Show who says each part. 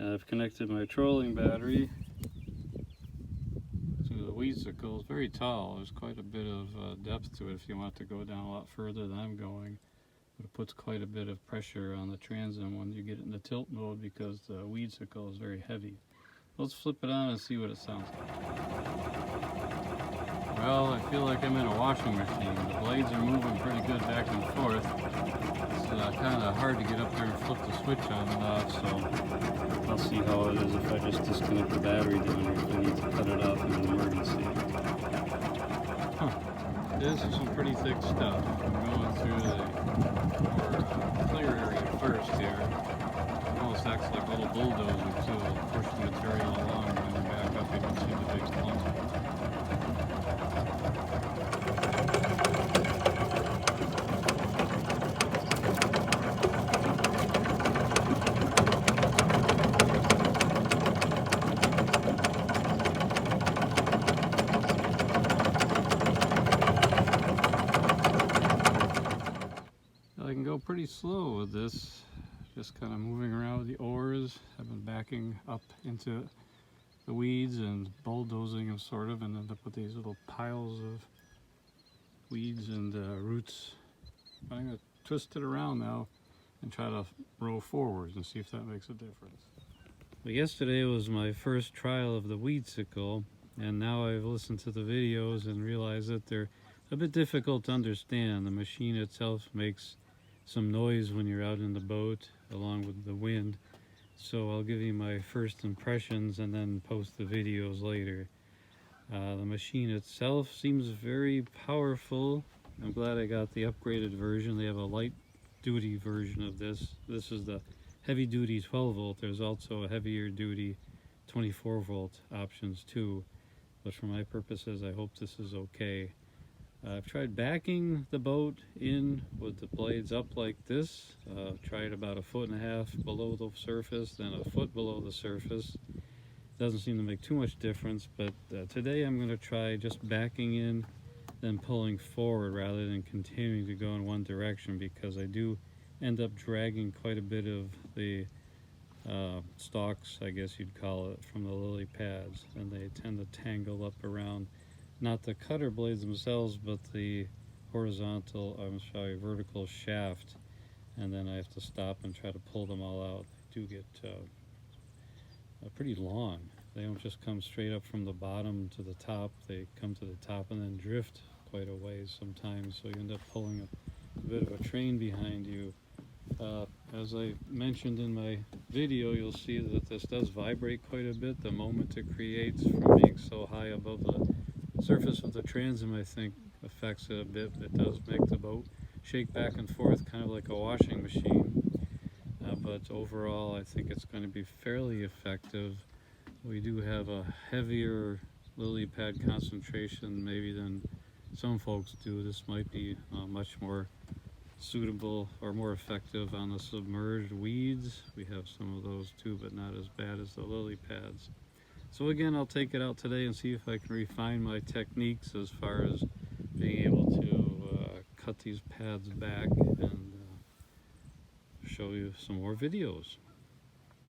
Speaker 1: I've connected my trolling battery to the Weedsickle. It's very tall. There's quite a bit of depth to it if you want to go down a lot further than I'm going. But it puts quite a bit of pressure on the transom when you get it in the tilt mode because the Weedsickle is very heavy. Let's flip it on and see what it sounds like. Well, I feel like I'm in a washing machine. The blades are moving pretty good back and forth. It's kind of hard to get up there and flip the switch on and off, so I'll see how it is if I just disconnect the battery down here if I need to cut it off in an emergency. This is some pretty thick stuff. I'm going through the more clear area first here. It almost acts like a little bulldozer too. It'll push the material along and then back up you can see the big clump. I can go pretty slow with this, just kind of moving around with the oars. I've been backing up into the weeds and bulldozing them sort of, and end up with these little piles of weeds and roots. I'm going to twist it around now and try to row forwards and see if that makes a difference. Well, yesterday was my first trial of the Weedsickle, and now I've listened to the videos and realized that they're a bit difficult to understand. The machine itself makes some noise when you're out in the boat along with the wind, so I'll give you my first impressions and then post the videos later. The machine itself seems very powerful. I'm glad I got the upgraded version. They have a light duty version of this. This is the heavy duty 12 volt. There's also a heavier duty 24 volt options too, but for my purposes I hope this is okay. I've tried backing the boat in with the blades up like this. Tried about 1.5 feet below the surface, then 1 foot below the surface. Doesn't seem to make too much difference, but today I'm going to try just backing in, then pulling forward rather than continuing to go in one direction, because I do end up dragging quite a bit of the stalks, I guess you'd call it, from the lily pads, and they tend to tangle up around not the cutter blades themselves, but the vertical shaft, and then I have to stop and try to pull them all out. They do get pretty long. They don't just come straight up from the bottom to the top. They come to the top and then drift quite a ways sometimes, so you end up pulling a bit of a train behind you. As I mentioned in my video, you'll see that this does vibrate quite a bit the moment it creates from being so high above the surface of the transom. I think affects it a bit. It does make the boat shake back and forth kind of like a washing machine, but overall I think it's going to be fairly effective. We do have a heavier lily pad concentration maybe than some folks do. This might be much more suitable or more effective on the submerged weeds. We have some of those too, but not as bad as the lily pads. So again, I'll take it out today and see if I can refine my techniques as far as being able to cut these pads back and show you some more videos.